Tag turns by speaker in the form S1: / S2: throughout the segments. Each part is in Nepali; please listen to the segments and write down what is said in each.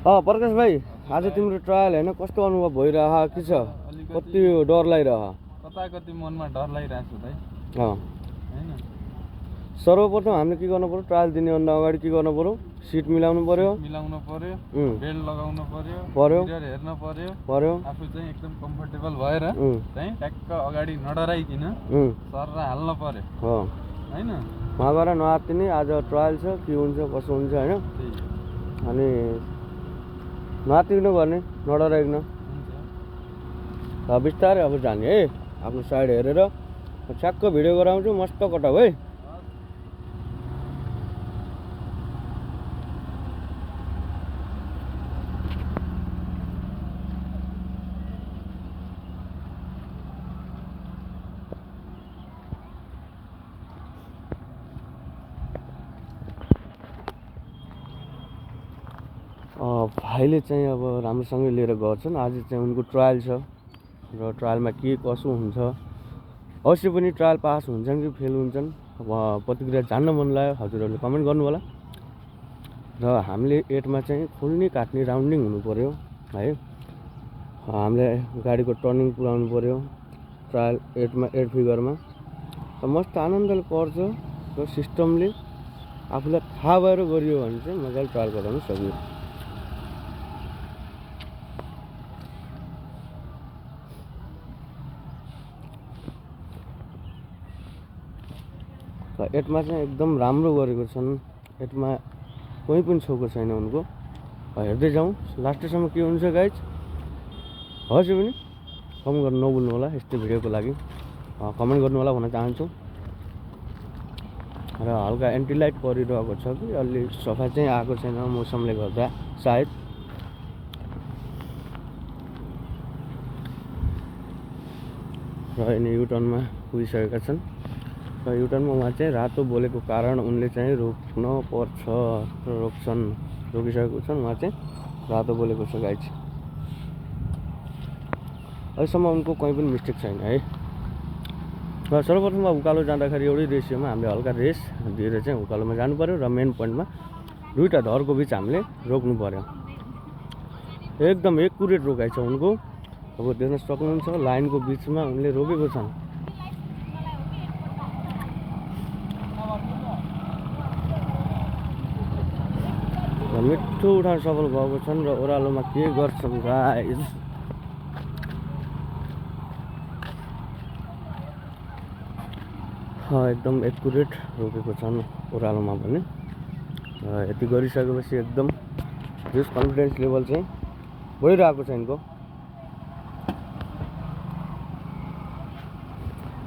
S1: प्रकाश भाइ आज तिम्रो ट्रायल हैन कस्तो अनुभव भइरह के छ कति डर लागिरह
S2: कति मनमा डर लागिरहेछ भाइ हैन
S1: सर्वप्रथम हामीले के गर्नु पर्यो ट्रायल दिने भन्दा अगाडि के गर्नु पर्यो सिट मिलाउनु पर्यो
S2: बेल्ट लगाउनु
S1: पर्यो
S2: मिरर हेर्न पर्यो आफू चाहिँ एकदम कम्फर्टेबल भएर चाहिँ ट्याक्क अगाडि नडराइकिन सर हाल्न पर्यो हैन
S1: वहाँ गएर नआत्तिने आज ट्रायल छ के हुन्छ कसो हुन्छ हैन अनि नआत्तिनु गर्ने नडराइकन बिस्तारै अब जाने है आफ्नो साइड हेरेर ठ्याक्क भिडियो गराउँछु मस्त कटाउ है भाइले चाहिँ अब राम्रोसँगै लिएर गर्छन् आज चाहिँ उनको ट्रायल छ र ट्रायलमा के कसो हुन्छ अवश्य पनि ट्रायल पास हुन्छन् कि फेल हुन्छन् प्रतिक्रिया जान्न मन लाग्यो हजुरहरूले कमेन्ट गर्नु होला र हामीले 8 मा चाहिँ खोल्ने काट्ने राउन्डिङ हुनु पर्यो है हामीले गाडीको टर्निङ पुराउनु पर्यो ट्रायल 8 मा 8 फिगरमा मस्त आनन्दले पर्छ र सिस्टमले आफूलाई थाहा भएर गरियो भने चाहिँ मजाले ट्रायल गराउन सकियो एटमा चाहिँ एकदम राम्रो गरेको छन् एटमा कोही पनि छोको छैन उनको हेर्दै जाउँ लास्टसम्म के हुन्छ गाइज हजुर पनि कमेन्ट गर्नु नभुल्नु होला यस्तै भिडियोको लागि कमेन्ट गर्नु होला भन्न चाहन्छु र हल्का एन्टी लाइट परिरहेको छ कि अलि सफा चाहिँ आएको छैन मौसमले गर्दा सायद र यिनी युटर्नमा पुगिसकेका छन् र युटर्नमा उहाँ चाहिँ रातो बोलेको कारण उनले चाहिँ रोक्न पर्छ र रोकिसकेको छन् उहाँ चाहिँ रातो बोलेको छ गाइज अहिलेसम्म उनको कहीँ पनि मिस्टेक छैन है र सर्वप्रथम उकालो जाँदाखेरि एउटै रेसियोमा हामीले हल्का रेस दिएर चाहिँ उकालोमा जानु पर्यो र मेन पोइन्टमा दुईवटा धरको बिच हामीले रोक्नु पर्यो एकदम एकुरेट रोकाइ छ उनको अब देख्न सक्नुहुन्छ लाइनको बिचमा उनले रोकेको छन् मिठो उठान सफल भएको छन् र ओह्रालोमा के गर्छन् गाइज एकदम एकुरेट रोकेको छन् ओह्रालोमा पनि यति गरिसकेपछि एकदम जस कन्फिडेन्स लेभल चाहिँ बढिरहेको छ यिनको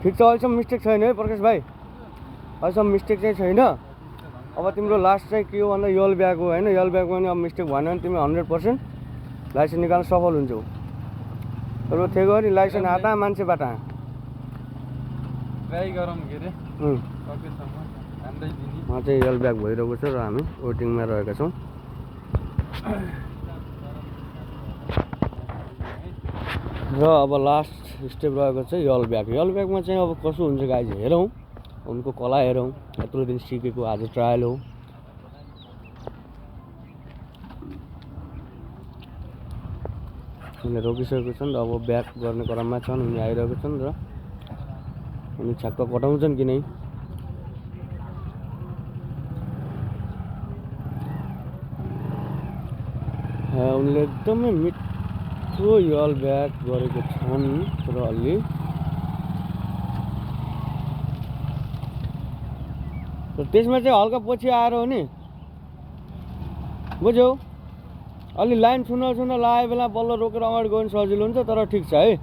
S1: ठिक छ अहिलेसम्म मिस्टेक छैन है प्रकाश भाइ अहिलेसम्म मिस्टेक चाहिँ छैन अब तिम्रो लास्ट चाहिँ के हो भन्दा यल ब्याग हो होइन यल ब्यागमा पनि अब मिस्टेक भएन भने तिमी 100% लाइसेन्स निकाल्न सफल हुन्छौ र थियो गरी लाइसेन्स हाता मान्छेबाट
S2: ट्राई गरौँ के रे सकेसम्म हान्दै दिने
S1: उहाँ चाहिँ यल ब्याग भइरहेको छ र हामी वेटिङमा रहेका छौँ र अब लास्ट स्टेप रहेको चाहिँ यल ब्यागमा चाहिँ अब कसो हुन्छ गाइज हेरौँ उनको कला हेरौँ यत्रो दिन सिकेको आज ट्रायल हो उनले रोकिसकेको छन् र अब ब्याक गर्ने क्रममा छन् उनी आइरहेको छन् र उनी छक्क कटाउँछन् कि नै उनले एकदमै मिठो यल ब्याक गरेको छन् र अलि त्यसमा चाहिँ हल्का पछि आएर हो नि बुझ्यौ अलि लाइन छुन लागेको बेला बल्ल रोकेर अगाडि गयो भने सजिलो हुन्छ तर ठिक छ है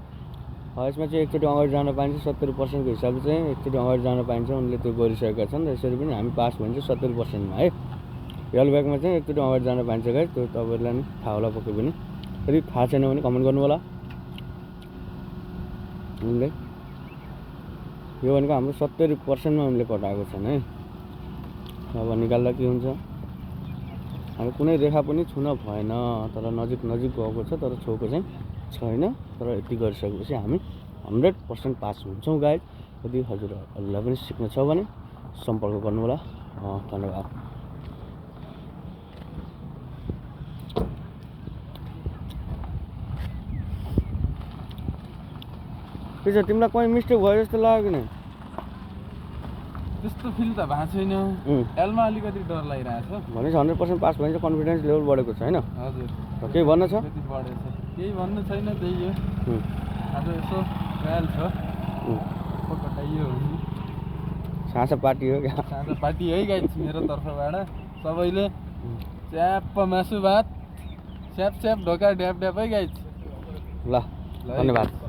S1: यसमा चाहिँ एकचोटि अगाडि जान पाइन्छ 70% को हिसाबले चाहिँ एकचोटि अगाडि जान पाइन्छ उनले त्यो गरिसकेका छन् र यसरी पनि हामी पास भइन्छ 70% मा है यल ब्यागमा चाहिँ एकचोटि अगाडि जान पाइन्छ गाइस त्यो तपाईँहरूलाई नि थाहा होला पक्कै पनि यदि थाहा छैन भने कमेन्ट गर्नु होला उनले यो भनेको हाम्रो 70% मा उनले कटाएको छन् है अब निकाल्दा के हुन्छ हामी कुनै रेखा पनि छुन भएन तर नजिक गएको छ तर छोको चाहिँ छैन तर यति गरिसकेपछि हामी 100% पास हुन्छौँ गाइज यदि हजुरहरूलाई पनि सिक्न छ भने सम्पर्क गर्नु होला धन्यवाद। के छ तिमीलाई कहीँ मिस्टेक भयो जस्तो लाग्यो कि नै
S2: त्यस्तो फिल त भएको छैन एलमा अलिकति डर लागिरहेको छ
S1: भनेपछि 100% पास भइन्छ कन्फिडेन्स लेभल बढेको छ होइन
S2: हजुर
S1: केही भन्न छ
S2: कति बढेछ केही भन्नु छैन त्यही हो आज यसो ट्रायल छ कटाइयो
S1: साँचा पार्टी हो क्या
S2: साँझ पार्टी है गाइस मेरो तर्फबाट सबैले च्याप्प मासु भात स्याप स्याप ढोका ड्याप ड्याप है गाइस
S1: ल धन्यवाद